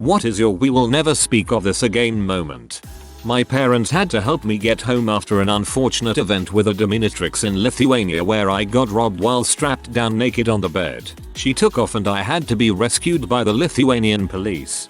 What is your "we will never speak of this again" moment? My parents had to help me get home after an unfortunate event with a dominatrix in Lithuania where I got robbed while strapped down naked on the bed. She took off and I had to be rescued by the Lithuanian police.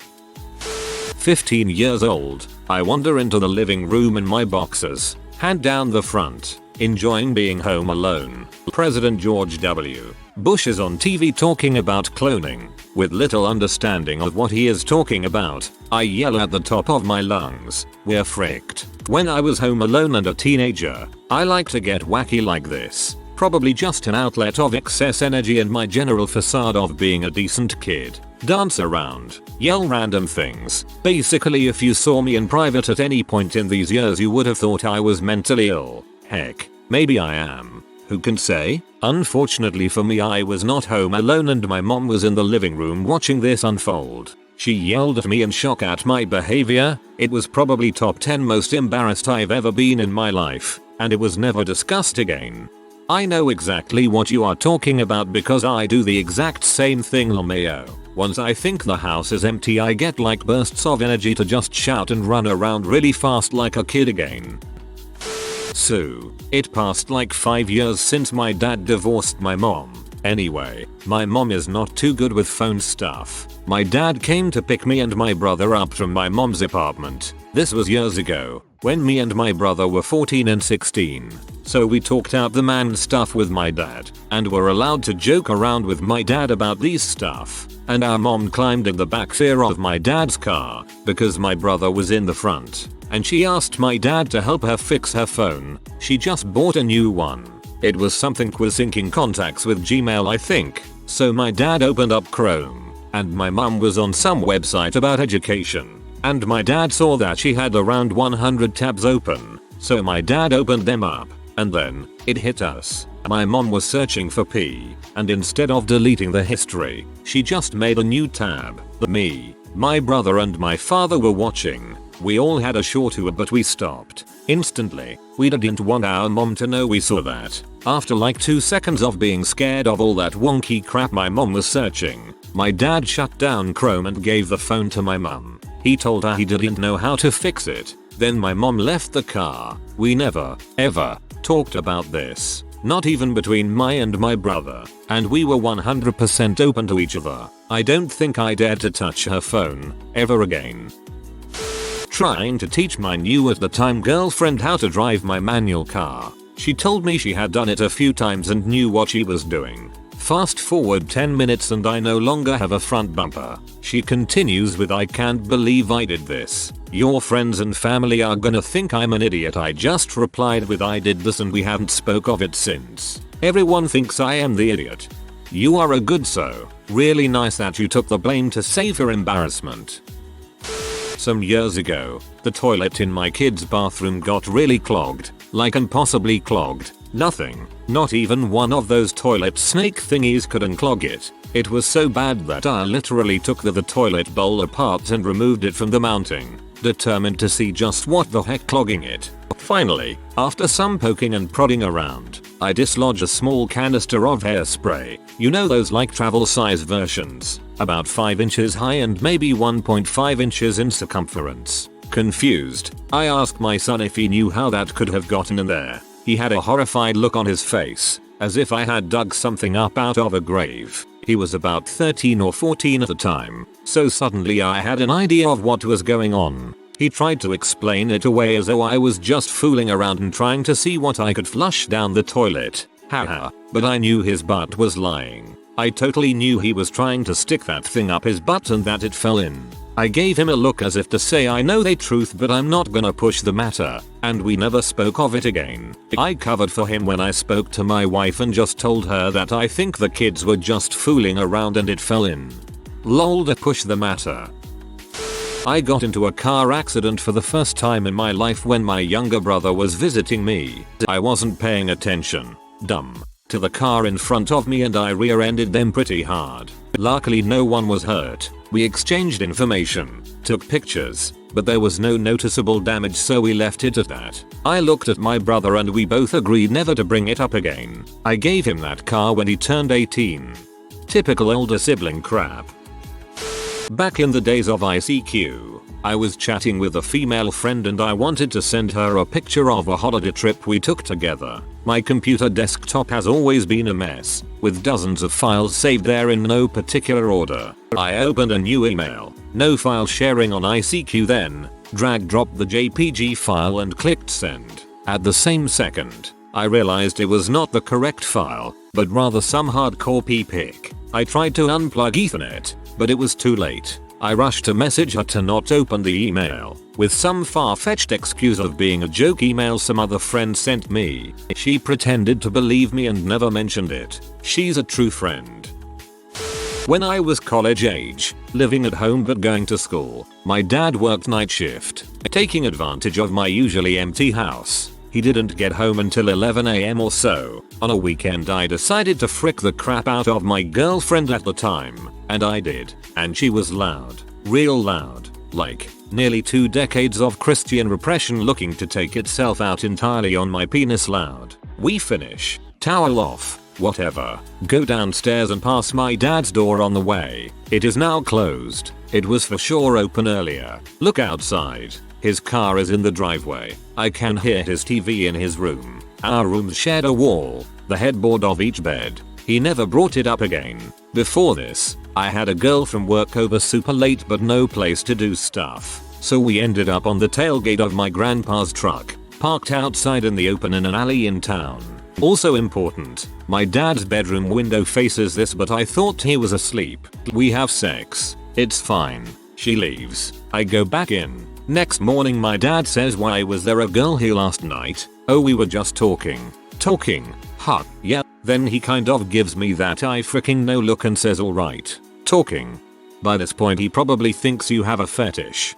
15 years old, I wander into the living room in my boxers, hand down the front, enjoying being home alone. President George W. Bush is on TV talking about cloning. With little understanding of what he is talking about, I yell at the top of my lungs, "We're fricked." When I was home alone and a teenager, I like to get wacky like this. Probably just an outlet of excess energy and my general facade of being a decent kid. Dance around, yell random things. Basically, if you saw me in private at any point in these years, you would have thought I was mentally ill. Heck, maybe I am. Who can say? Unfortunately for me, I was not home alone and my mom was in the living room watching this unfold. She yelled at me in shock at my behavior. It was probably top 10 most embarrassed I've ever been in my life, and it was never discussed again. I know exactly what you are talking about because I do the exact same thing, LMAO. Once I think the house is empty, I get like bursts of energy to just shout and run around really fast like a kid again. So, it passed like 5 years since my dad divorced my mom. Anyway, my mom is not too good with phone stuff. My dad came to pick me and my brother up from my mom's apartment. This was years ago, when me and my brother were 14 and 16. So we talked out the man stuff with my dad, and were allowed to joke around with my dad about these stuff. And our mom climbed in the back seat of my dad's car, because my brother was in the front. And she asked my dad to help her fix her phone. She just bought a new one. It was something with syncing contacts with Gmail, I think. So my dad opened up Chrome, and my mom was on some website about education. And my dad saw that she had around 100 tabs open. So my dad opened them up, and then it hit us. My mom was searching for P, and instead of deleting the history, she just made a new tab. Me, my brother and my father were watching. We all had a short tour, but we stopped instantly. We didn't want our mom to know we saw that. After like 2 seconds of being scared of all that wonky crap my mom was searching, my dad shut down Chrome and gave the phone to my mom. He told her he didn't know how to fix it. Then my mom left the car. We never, ever talked about this. Not even between my brother. And we were 100% open to each other. I don't think I dared to touch her phone ever again. Trying to teach my new at the time girlfriend how to drive my manual car. She told me she had done it a few times and knew what she was doing. Fast forward 10 minutes and I no longer have a front bumper. She continues with, "I can't believe I did this. Your friends and family are gonna think I'm an idiot." I just replied with, "I did this and we haven't spoke of it since. Everyone thinks I am the idiot. You are a good so. Really nice that you took the blame to save her embarrassment." Some years ago, the toilet in my kid's bathroom got really clogged. Like impossibly clogged. Nothing, not even one of those toilet snake thingies could unclog it. It was so bad that I literally took the toilet bowl apart and removed it from the mounting, determined to see just what the heck clogging it. Finally, after some poking and prodding around, I dislodged a small canister of hairspray. You know those like travel size versions, about 5 inches high and maybe 1.5 inches in circumference. Confused, I asked my son if he knew how that could have gotten in there. He had a horrified look on his face, as if I had dug something up out of a grave. He was about 13 or 14 at the time, so suddenly I had an idea of what was going on. He tried to explain it away as though I was just fooling around and trying to see what I could flush down the toilet. Haha, but I knew his butt was lying. I totally knew he was trying to stick that thing up his butt and that it fell in. I gave him a look as if to say, "I know the truth but I'm not gonna push the matter," and we never spoke of it again. I covered for him when I spoke to my wife and just told her that I think the kids were just fooling around and it fell in. Lol, to push the matter. I got into a car accident for the first time in my life when my younger brother was visiting me. I wasn't paying attention. Dumb. To the car in front of me and I rear-ended them pretty hard. Luckily no one was hurt. We exchanged information, took pictures, but there was no noticeable damage so we left it at that. I looked at my brother and we both agreed never to bring it up again. I gave him that car when he turned 18. Typical older sibling crap. Back in the days of ICQ, I was chatting with a female friend and I wanted to send her a picture of a holiday trip we took together. My computer desktop has always been a mess, with dozens of files saved there in no particular order. I opened a new email, no file sharing on ICQ then, drag dropped the JPG file and clicked send. At the same second, I realized it was not the correct file, but rather some hardcore p-pic. I tried to unplug Ethernet, but it was too late. I rushed to message her to not open the email, with some far-fetched excuse of being a joke email some other friend sent me. She pretended to believe me and never mentioned it. She's a true friend. When I was college age, living at home but going to school, my dad worked night shift, taking advantage of my usually empty house. He didn't get home until 11 AM or so. On a weekend I decided to frick the crap out of my girlfriend at the time, and I did. And she was loud. Real loud. Like, nearly 2 decades of Christian repression looking to take itself out entirely on my penis loud. We finish. Towel off. Whatever. Go downstairs and pass my dad's door on the way. It is now closed. It was for sure open earlier. Look outside. His car is in the driveway. I can hear his TV in his room. Our rooms shared a wall, the headboard of each bed. He never brought it up again. Before this, I had a girl from work over super late but no place to do stuff. So we ended up on the tailgate of my grandpa's truck, parked outside in the open in an alley in town. Also important, my dad's bedroom window faces this but I thought he was asleep. We have sex. It's fine. She leaves. I go back in. Next morning my dad says, "Why was there a girl here last night?" "Oh, we were just talking." "Talking? Huh, yeah." Then he kind of gives me that I freaking know look and says, "Alright. Talking." By this point he probably thinks you have a fetish.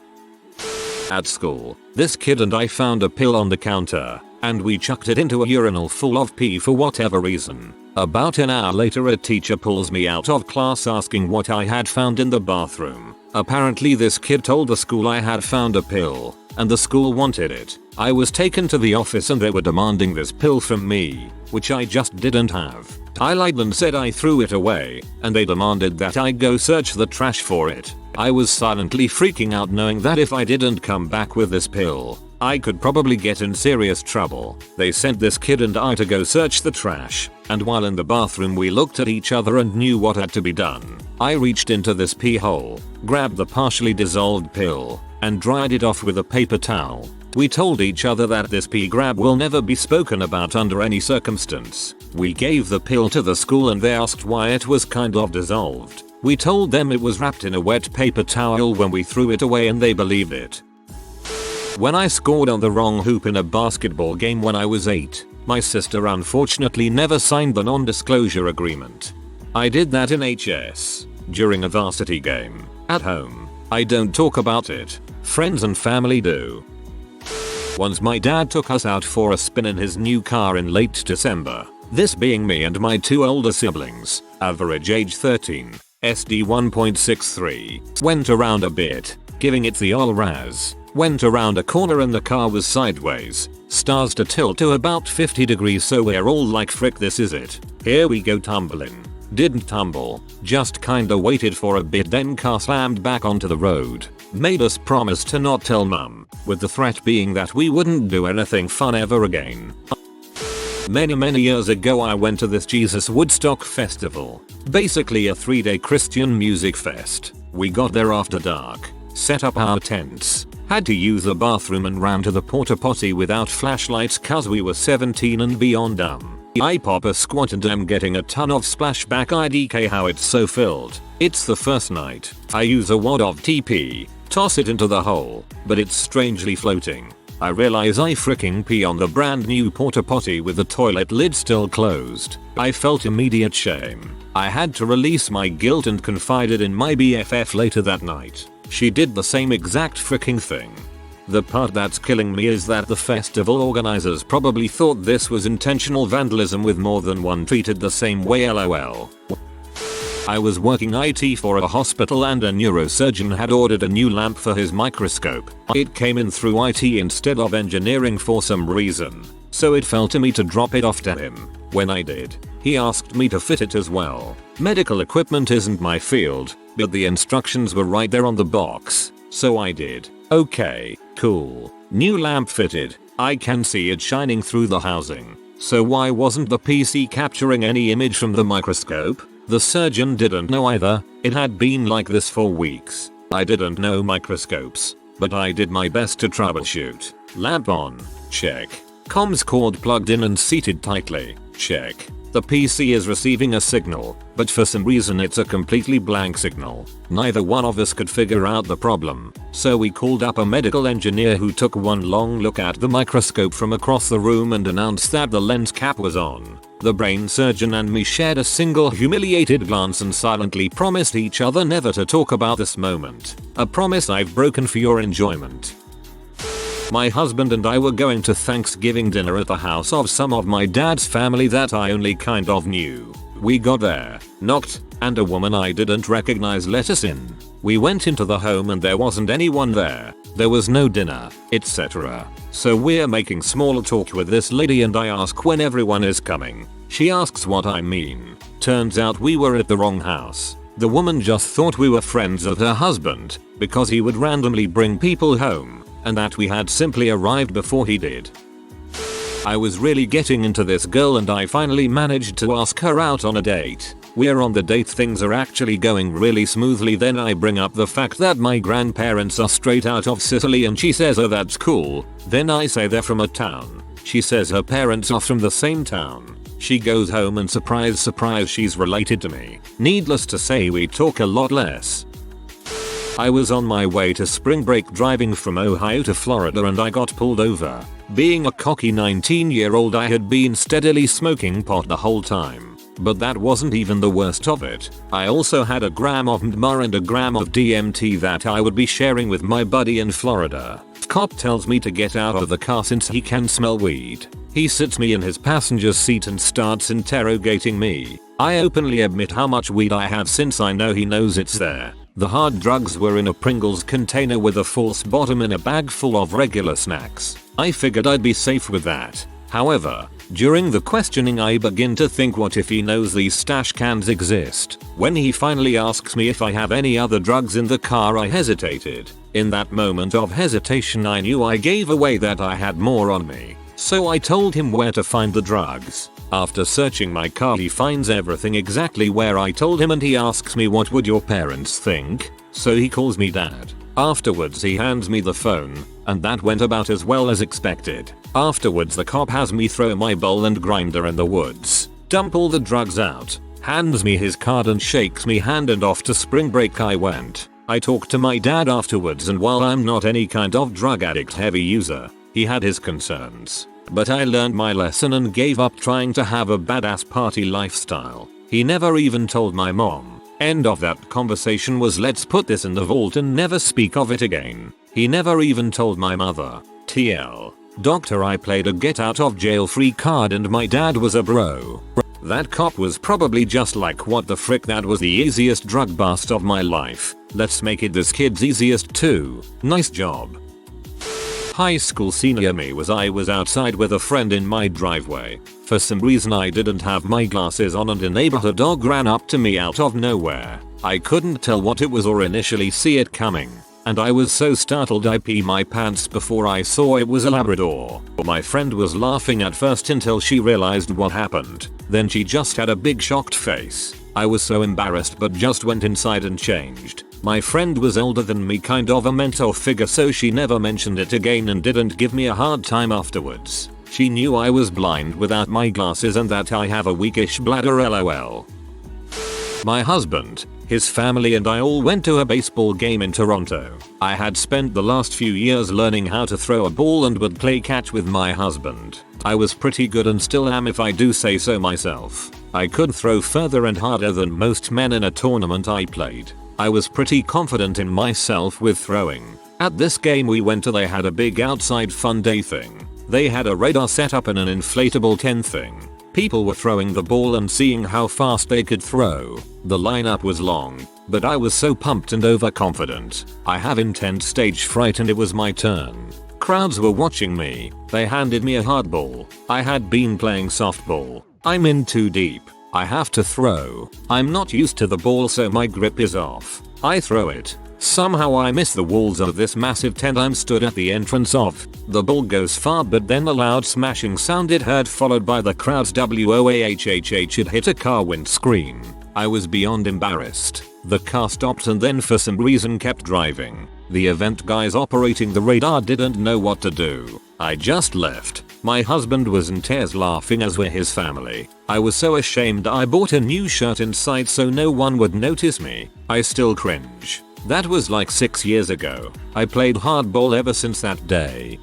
At school, this kid and I found a pill on the counter, and we chucked it into a urinal full of pee for whatever reason. About an hour later a teacher pulls me out of class asking what I had found in the bathroom. Apparently this kid told the school I had found a pill, and the school wanted it. I was taken to the office and they were demanding this pill from me, which I just didn't have. I lied and said I threw it away, and they demanded that I go search the trash for it. I was silently freaking out knowing that if I didn't come back with this pill, I could probably get in serious trouble. They sent this kid and I to go search the trash, and while in the bathroom we looked at each other and knew what had to be done. I reached into this pee hole, grabbed the partially dissolved pill, and dried it off with a paper towel. We told each other that this pee grab will never be spoken about under any circumstance. We gave the pill to the school and they asked why it was kind of dissolved. We told them it was wrapped in a wet paper towel when we threw it away and they believed it. When I scored on the wrong hoop in a basketball game when I was 8, my sister unfortunately never signed the non-disclosure agreement. I did that in HS, during a varsity game. At home, I don't talk about it. Friends and family do. Once my dad took us out for a spin in his new car in late December. This being me and my 2 older siblings, average age 13, SD 1.63, went around a bit, giving it the all raz. Went around a corner and the car was sideways, stars to tilt to about 50 degrees so we're all like frick this is it. Here we go tumbling. Didn't tumble, just kinda waited for a bit then car slammed back onto the road. Made us promise to not tell mum, with the threat being that we wouldn't do anything fun ever again. Many years ago I went to this Jesus Woodstock festival, basically a 3-day Christian music fest. We got there after dark, set up our tents, had to use the bathroom and ran to the port-a-potty without flashlights cause we were 17 and beyond dumb. I pop a squat and am getting a ton of splashback IDK how it's so filled. It's the first night. I use a wad of TP, toss it into the hole, but it's strangely floating. I realize I fricking pee on the brand new port-a-potty with the toilet lid still closed. I felt immediate shame. I had to release my guilt and confided in my BFF later that night. She did the same exact fricking thing. The part that's killing me is that the festival organizers probably thought this was intentional vandalism with more than one treated the same way lol. I was working IT for a hospital and a neurosurgeon had ordered a new lamp for his microscope. It came in through IT instead of engineering for some reason, so it fell to me to drop it off to him. When I did, He asked me to fit it as well. Medical equipment isn't my field, but the instructions were right there on the box, so I did. Okay, cool. New lamp fitted. I can see it shining through the housing. So why wasn't the PC capturing any image from the microscope? The surgeon didn't know either. It had been like this for weeks. I didn't know microscopes, but I did my best to troubleshoot. Lamp on. Check. Comms cord plugged in and seated tightly. Check. The PC is receiving a signal, but for some reason it's a completely blank signal. Neither one of us could figure out the problem, so we called up a medical engineer who took one long look at the microscope from across the room and announced that the lens cap was on. The brain surgeon and me shared a single humiliated glance and silently promised each other never to talk about this moment. A promise I've broken for your enjoyment. My husband and I were going to Thanksgiving dinner at the house of some of my dad's family that I only kind of knew. We got there, knocked, and a woman I didn't recognize let us in. We went into the home and there wasn't anyone there. There was no dinner, etc. So we're making small talk with this lady and I ask when everyone is coming. She asks what I mean. Turns out we were at the wrong house. The woman just thought we were friends of her husband because he would randomly bring people home, and that we had simply arrived before he did. I was really getting into this girl and I finally managed to ask her out on a date. We're on the date, things are actually going really smoothly, then I bring up the fact that my grandparents are straight out of Sicily and she says oh that's cool. Then I say they're from a town. She says her parents are from the same town. She goes home and surprise surprise she's related to me. Needless to say we talk a lot less. I was on my way to spring break driving from Ohio to Florida and I got pulled over. Being a cocky 19-year-old I had been steadily smoking pot the whole time. But that wasn't even the worst of it. I also had a gram of MDMA and a gram of DMT that I would be sharing with my buddy in Florida. Cop tells me to get out of the car since he can smell weed. He sits me in his passenger seat and starts interrogating me. I openly admit how much weed I have since I know he knows it's there. The hard drugs were in a Pringles container with a false bottom in a bag full of regular snacks. I figured I'd be safe with that. However, during the questioning I begin to think what if he knows these stash cans exist. When he finally asks me if I have any other drugs in the car I hesitated. In that moment of hesitation I knew I gave away that I had more on me. So I told him where to find the drugs. After searching my car he finds everything exactly where I told him and he asks me what would your parents think? So he calls me dad. Afterwards he hands me the phone, and that went about as well as expected. Afterwards the cop has me throw my bowl and grinder in the woods, dump all the drugs out, hands me his card and shakes me hand and off to spring break I went. I talked to my dad afterwards and while I'm not any kind of drug addict heavy user, he had his concerns. But I learned my lesson and gave up trying to have a badass party lifestyle. He never even told my mom. End of that conversation was let's put this in the vault and never speak of it again. He never even told my mother. TL. Doctor, I played a get out of jail free card and my dad was a bro. That cop was probably just like what the frick, that was the easiest drug bust of my life. Let's make it this kid's easiest too. Nice job. High school senior me I was outside with a friend in my driveway. For some reason I didn't have my glasses on and a neighborhood dog ran up to me out of nowhere. I couldn't tell what it was or initially see it coming. And I was so startled I peed my pants before I saw it was a Labrador. My friend was laughing at first until she realized what happened. Then she just had a big shocked face. I was so embarrassed but just went inside and changed. My friend was older than me, kind of a mentor figure, so she never mentioned it again and didn't give me a hard time afterwards. She knew I was blind without my glasses and that I have a weakish bladder lol. My husband, his family and I all went to a baseball game in Toronto. I had spent the last few years learning how to throw a ball and would play catch with my husband. I was pretty good and still am if I do say so myself. I could throw further and harder than most men in a tournament I played. I was pretty confident in myself with throwing. At this game we went to, they had a big outside fun day thing. They had a radar set up and an inflatable 10 thing. People were throwing the ball and seeing how fast they could throw. The lineup was long, but I was so pumped and overconfident. I have intense stage fright and it was my turn. Crowds were watching me. They handed me a hardball. I had been playing softball. I'm in too deep. I have to throw. I'm not used to the ball so my grip is off. I throw it. Somehow I miss the walls of this massive tent I'm stood at the entrance of. The ball goes far but then the loud smashing sound it heard followed by the crowd's whoahhh it hit a car windscreen. I was beyond embarrassed. The car stopped and then for some reason kept driving. The event guys operating the radar didn't know what to do. I just left. My husband was in tears laughing as were his family. I was so ashamed I bought a new shirt inside so no one would notice me. I still cringe. That was like 6 years ago. I played hardball ever since that day.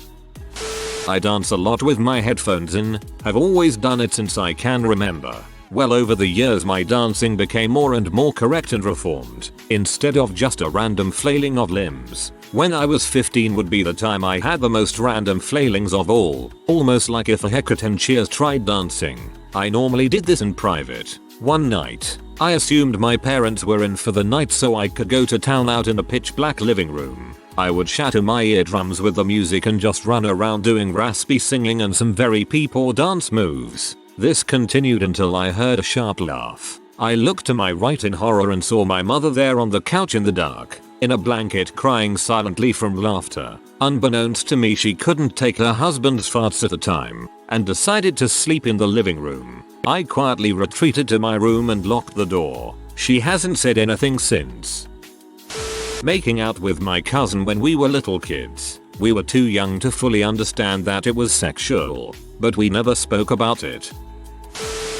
I dance a lot with my headphones in. Have always done it since I can remember. Well, over the years my dancing became more and more correct and reformed, instead of just a random flailing of limbs. When I was 15 would be the time I had the most random flailings of all, almost like if a Hecate Cheers tried dancing. I normally did this in private. One night, I assumed my parents were in for the night so I could go to town out in a pitch black living room. I would shatter my eardrums with the music and just run around doing raspy singing and some very people dance moves. This continued until I heard a sharp laugh. I looked to my right in horror and saw my mother there on the couch in the dark, in a blanket crying silently from laughter. Unbeknownst to me she couldn't take her husband's farts at the time, and decided to sleep in the living room. I quietly retreated to my room and locked the door. She hasn't said anything since. Making out with my cousin when we were little kids. We were too young to fully understand that it was sexual, but we never spoke about it.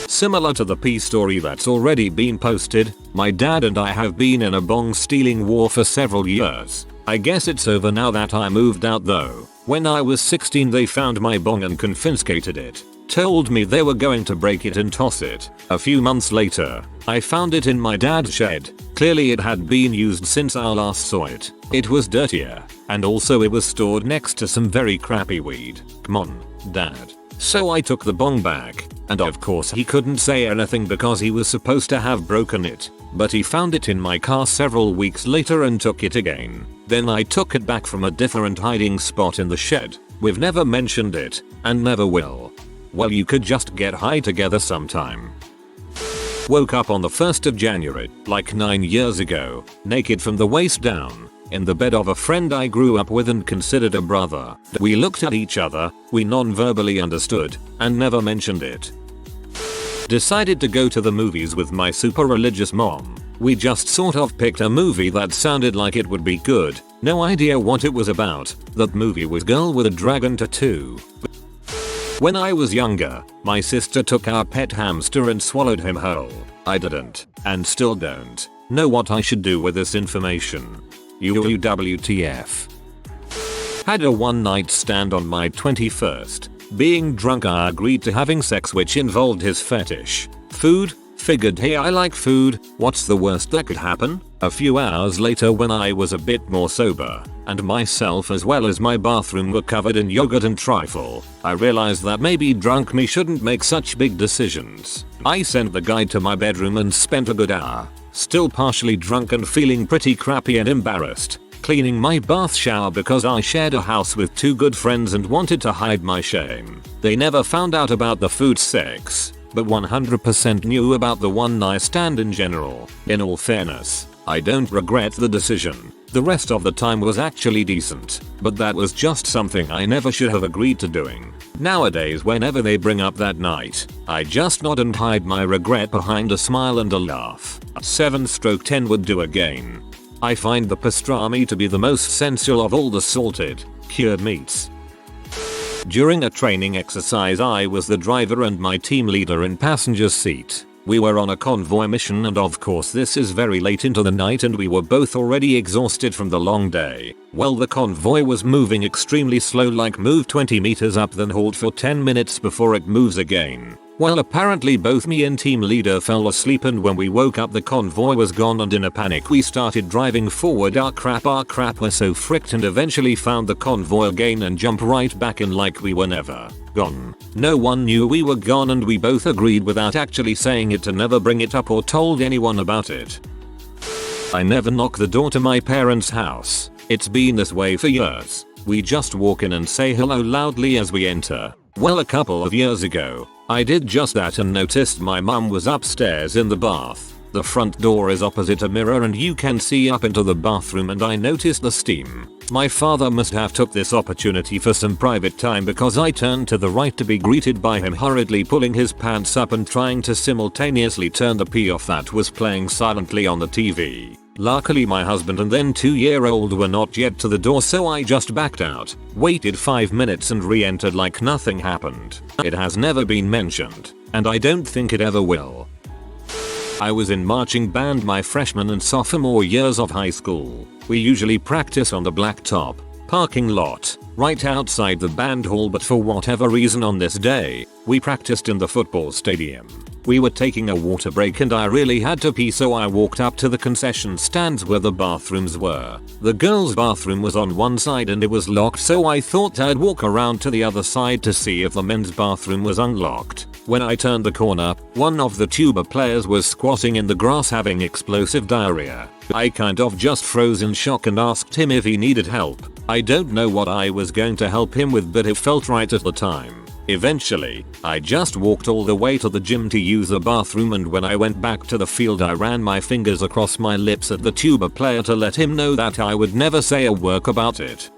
Similar to the P story that's already been posted, my dad and I have been in a bong stealing war for several years. I guess it's over now that I moved out though. When I was 16 they found my bong and confiscated it. Told me they were going to break it and toss it. A few months later, I found it in my dad's shed. Clearly it had been used since I last saw it. It was dirtier, and also it was stored next to some very crappy weed. Come on, dad. So I took the bong back, and of course he couldn't say anything because he was supposed to have broken it, but he found it in my car several weeks later and took it again. Then I took it back from a different hiding spot in the shed. We've never mentioned it, and never will. Well, you could just get high together sometime. Woke up on the 1st of January, like 9 years ago, naked from the waist down, in the bed of a friend I grew up with and considered a brother. We looked at each other, we non-verbally understood, and never mentioned it. Decided to go to the movies with my super religious mom. We just sort of picked a movie that sounded like it would be good. No idea what it was about. That movie was Girl with a Dragon Tattoo. When I was younger, my sister took our pet hamster and swallowed him whole. I didn't, and still don't, know what I should do with this information. WTF. Had a one night stand on my 21st. Being drunk I agreed to having sex which involved his fetish. Food? Figured hey I like food, what's the worst that could happen? A few hours later when I was a bit more sober, and myself as well as my bathroom were covered in yogurt and trifle, I realized that maybe drunk me shouldn't make such big decisions. I sent the guy to my bedroom and spent a good hour, still partially drunk and feeling pretty crappy and embarrassed, cleaning my bath shower because I shared a house with two good friends and wanted to hide my shame. They never found out about the food sex, but 100% knew about the one night stand in general. In all fairness, I don't regret the decision. The rest of the time was actually decent, but that was just something I never should have agreed to doing. Nowadays whenever they bring up that night, I just nod and hide my regret behind a smile and a laugh. 7/10 would do again. I find the pastrami to be the most sensual of all the salted, cured meats. During a training exercise I was the driver and my team leader in passenger seat. We were on a convoy mission and of course this is very late into the night and we were both already exhausted from the long day. Well, the convoy was moving extremely slow, like move 20 meters up then halt for 10 minutes before it moves again. Well, apparently both me and team leader fell asleep and when we woke up the convoy was gone and in a panic we started driving forward. Our crap we're so fricked and eventually found the convoy again and jumped right back in like we were never gone. No one knew we were gone and we both agreed without actually saying it to never bring it up or told anyone about it. I never knock the door to my parents' house. It's been this way for years. We just walk in and say hello loudly as we enter. Well, a couple of years ago, I did just that and noticed my mum was upstairs in the bath. The front door is opposite a mirror and you can see up into the bathroom, and I noticed the steam. My father must have took this opportunity for some private time because I turned to the right to be greeted by him hurriedly pulling his pants up and trying to simultaneously turn the P off that was playing silently on the TV. Luckily my husband and then 2-year-old were not yet to the door, so I just backed out, waited 5 minutes and re-entered like nothing happened. It has never been mentioned, and I don't think it ever will. I was in marching band my freshman and sophomore years of high school. We usually practice on the blacktop parking lot right outside the band hall, but for whatever reason on this day, we practiced in the football stadium. We were taking a water break and I really had to pee, so I walked up to the concession stands where the bathrooms were. The girls' bathroom was on one side and it was locked, so I thought I'd walk around to the other side to see if the men's bathroom was unlocked. When I turned the corner, one of the tuba players was squatting in the grass having explosive diarrhea. I kind of just froze in shock and asked him if he needed help. I don't know what I was going to help him with, but it felt right at the time. Eventually, I just walked all the way to the gym to use the bathroom, and when I went back to the field I ran my fingers across my lips at the tuba player to let him know that I would never say a word about it.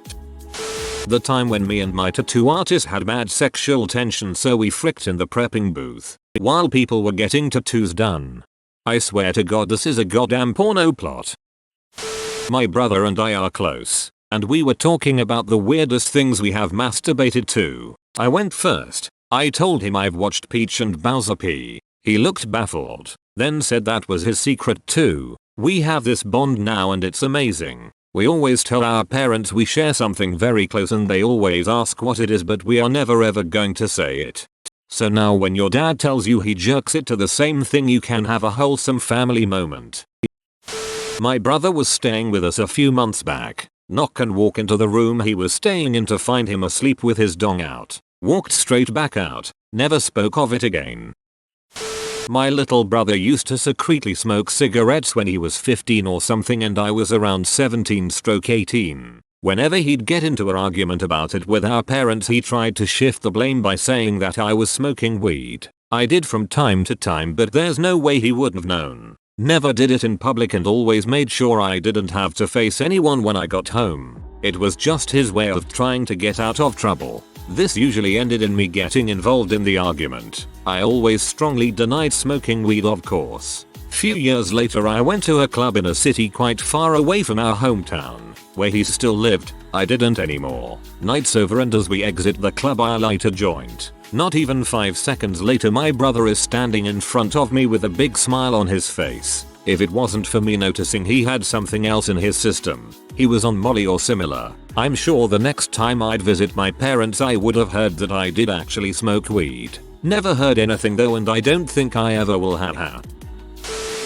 The time when me and my tattoo artist had mad sexual tension, so we fricked in the prepping booth while people were getting tattoos done. I swear to God this is a goddamn porno plot. My brother and I are close, and we were talking about the weirdest things we have masturbated to. I went first. I told him I've watched Peach and Bowser pee. He looked baffled, then said that was his secret too. We have this bond now and it's amazing. We always tell our parents we share something very close and they always ask what it is, but we are never ever going to say it. So now when your dad tells you he jerks it to the same thing, you can have a wholesome family moment. My brother was staying with us a few months back. Knock and walk into the room he was staying in to find him asleep with his dong out. Walked straight back out. Never spoke of it again. My little brother used to secretly smoke cigarettes when he was 15 or something and I was around 17/18. Whenever he'd get into an argument about it with our parents, he tried to shift the blame by saying that I was smoking weed. I did from time to time, but there's no way he would have known. Never did it in public and always made sure I didn't have to face anyone when I got home. It was just his way of trying to get out of trouble. This usually ended in me getting involved in the argument. I always strongly denied smoking weed, of course. Few years later I went to a club in a city quite far away from our hometown, where he still lived. I didn't anymore. Night's over and as we exit the club I light a joint. Not even 5 seconds later my brother is standing in front of me with a big smile on his face. If it wasn't for me noticing he had something else in his system, he was on Molly or similar, I'm sure the next time I'd visit my parents I would have heard that I did actually smoke weed. Never heard anything though, and I don't think I ever will have.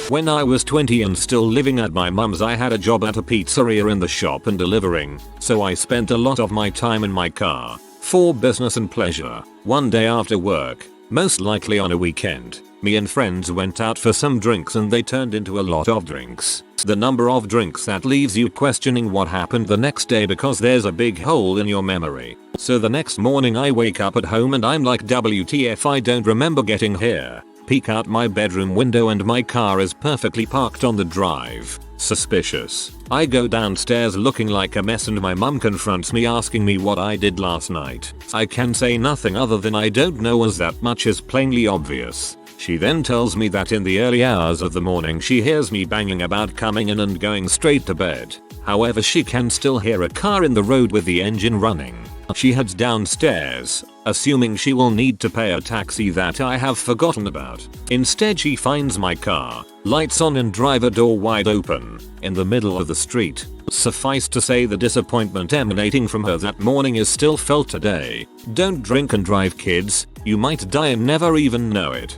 When I was 20 and still living at my mum's, I had a job at a pizzeria in the shop and delivering, so I spent a lot of my time in my car, for business and pleasure. One day after work, most likely on a weekend, me and friends went out for some drinks and they turned into a lot of drinks. The number of drinks that leaves you questioning what happened the next day because there's a big hole in your memory. So the next morning I wake up at home and I'm like, WTF, I don't remember getting here. Peek out my bedroom window and my car is perfectly parked on the drive. Suspicious. I go downstairs looking like a mess and my mum confronts me asking me what I did last night. I can say nothing other than I don't know, as that much is plainly obvious. She then tells me that in the early hours of the morning she hears me banging about coming in and going straight to bed. However, she can still hear a car in the road with the engine running. She heads downstairs, assuming she will need to pay a taxi that I have forgotten about. Instead she finds my car, lights on and driver door wide open, in the middle of the street. Suffice to say the disappointment emanating from her that morning is still felt today. Don't drink and drive, kids, you might die and never even know it.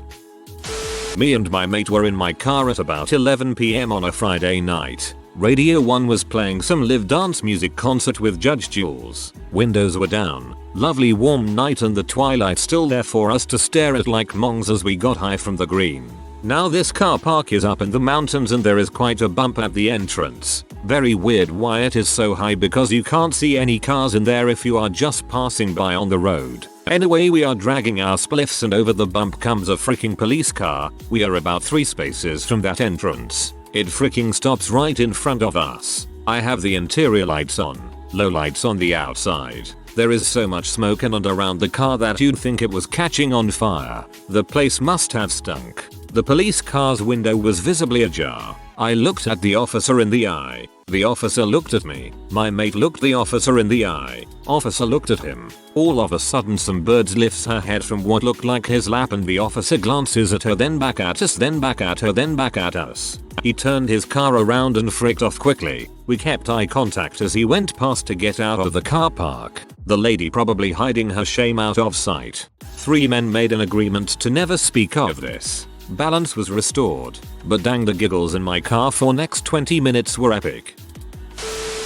Me and my mate were in my car at about 11 PM on a Friday night. Radio 1 was playing some live dance music concert with Judge Jules. Windows were down. Lovely warm night and the twilight still there for us to stare at like mongs as we got high from the green. Now this car park is up in the mountains and there is quite a bump at the entrance. Very weird why it is so high because you can't see any cars in there if you are just passing by on the road. Anyway, we are dragging our spliffs and over the bump comes a freaking police car. We are about 3 spaces from that entrance. It freaking stops right in front of us. I have the interior lights on, low lights on the outside. There is so much smoke in and around the car that you'd think it was catching on fire. The place must have stunk. The police car's window was visibly ajar. I looked at the officer in the eye. The officer looked at me. My mate looked the officer in the eye. Officer looked at him. All of a sudden some birds lifts her head from what looked like his lap and the officer glances at her, then back at us, then back at her, then back at us. He turned his car around and fricked off quickly. We kept eye contact as he went past to get out of the car park. The lady probably hiding her shame out of sight. 3 men made an agreement to never speak of this. Balance was restored, but dang, the giggles in my car for next 20 minutes were epic.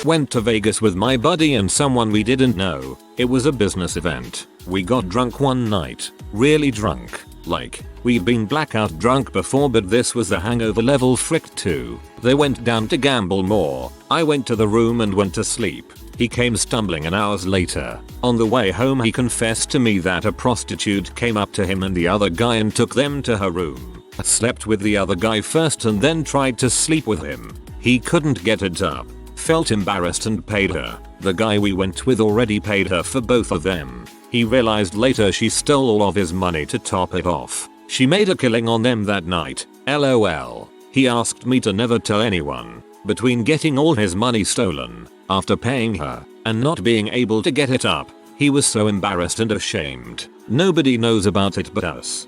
Went to Vegas with my buddy and someone we didn't know. It was a business event. We got drunk one night. Really drunk. Like, we'd been blackout drunk before, but this was the hangover level fricked too. They went down to gamble more. I went to the room and went to sleep. He came stumbling an hours later. On the way home he confessed to me that a prostitute came up to him and the other guy and took them to her room. Slept with the other guy first and then tried to sleep with him. He couldn't get it up. Felt embarrassed and paid her. The guy we went with already paid her for both of them. He realized later she stole all of his money to top it off. She made a killing on them that night. LOL. He asked me to never tell anyone. Between getting all his money stolen, after paying her, and not being able to get it up, he was so embarrassed and ashamed. Nobody knows about it but us.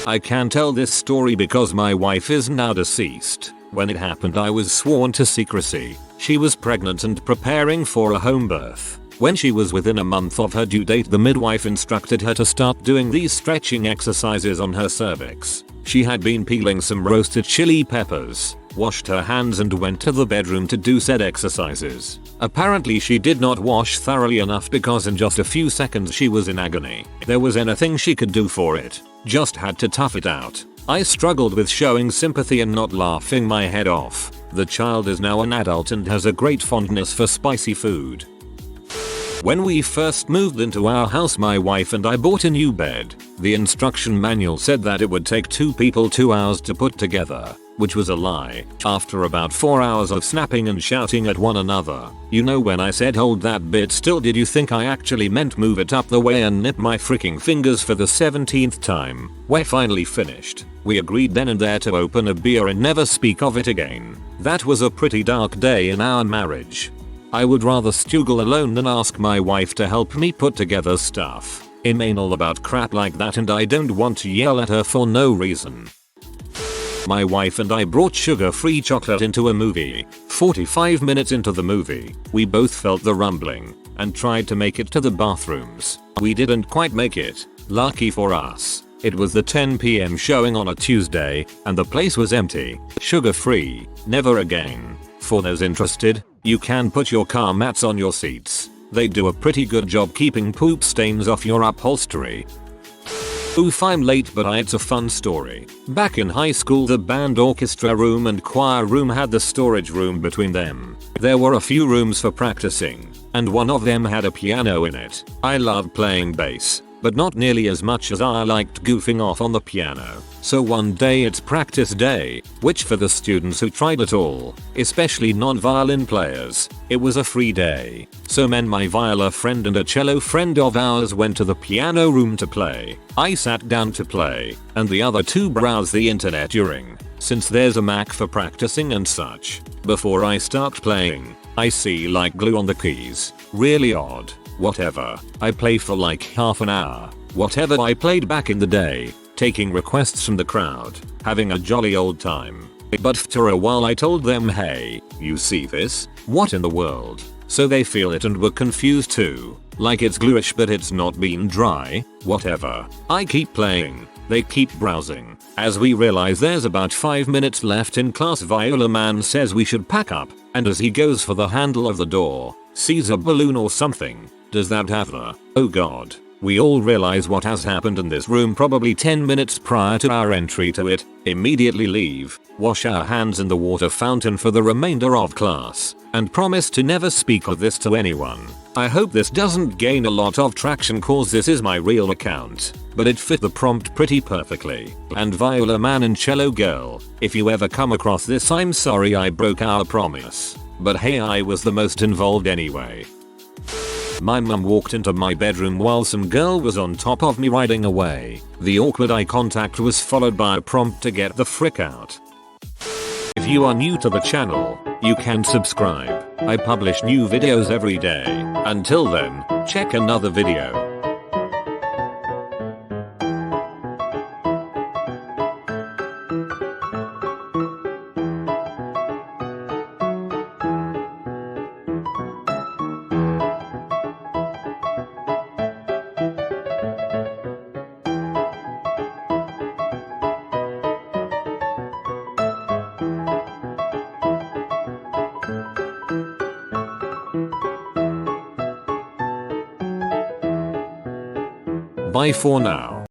I can tell this story because my wife is now deceased. When it happened I was sworn to secrecy. She was pregnant and preparing for a home birth. When she was within a month of her due date, the midwife instructed her to start doing these stretching exercises on her cervix. She had been peeling some roasted chili peppers, washed her hands and went to the bedroom to do said exercises. Apparently she did not wash thoroughly enough because in just a few seconds she was in agony. There was anything she could do for it. Just had to tough it out. I struggled with showing sympathy and not laughing my head off. The child is now an adult and has a great fondness for spicy food. When we first moved into our house, my wife and I bought a new bed. The instruction manual said that it would take 2 people 2 hours to put together, which was a lie. After about 4 hours of snapping and shouting at one another, you know, when I said hold that bit still, did you think I actually meant move it up the way and nip my freaking fingers for the 17th time? We're finally finished. We agreed then and there to open a beer and never speak of it again. That was a pretty dark day in our marriage. I would rather struggle alone than ask my wife to help me put together stuff. I'm anal about crap like that and I don't want to yell at her for no reason. My wife and I brought sugar-free chocolate into a movie. 45 minutes into the movie, we both felt the rumbling and tried to make it to the bathrooms. We didn't quite make it. Lucky for us, it was the 10 PM showing on a Tuesday and the place was empty. Sugar-free, never again. For those interested, you can put your car mats on your seats. They do a pretty good job keeping poop stains off your upholstery. Oof, I'm late, but it's a fun story. Back in high school, the band orchestra room and choir room had the storage room between them. There were a few rooms for practicing, and one of them had a piano in it. I loved playing bass, but not nearly as much as I liked goofing off on the piano. So one day it's practice day, which for the students who tried it all, especially non-violin players, it was a free day. So me and my viola friend and a cello friend of ours went to the piano room to play. I sat down to play, and the other 2 browsed the internet during, since there's a Mac for practicing and such. Before I start playing, I see like glue on the keys. Really odd. Whatever. I play for like half an hour. Whatever, I played back in the day, taking requests from the crowd, having a jolly old time. But after a while I told them, hey, you see this? What in the world? So they feel it and were confused too. Like it's gluish but it's not been dry. Whatever. I keep playing. They keep browsing. As we realize there's about 5 minutes left in class, Viola man says we should pack up, and as he goes for the handle of the door, sees a balloon or something. Does that have the, oh god. We all realize what has happened in this room probably 10 minutes prior to our entry to it, immediately leave, wash our hands in the water fountain for the remainder of class, and promise to never speak of this to anyone. I hope this doesn't gain a lot of traction cause this is my real account, but it fit the prompt pretty perfectly. And Viola man and cello girl, if you ever come across this I'm sorry I broke our promise. But hey, I was the most involved anyway. My mum walked into my bedroom while some girl was on top of me riding away. The awkward eye contact was followed by a prompt to get the frick out. If you are new to the channel, you can subscribe. I publish new videos every day. Until then, check another video. Bye for now.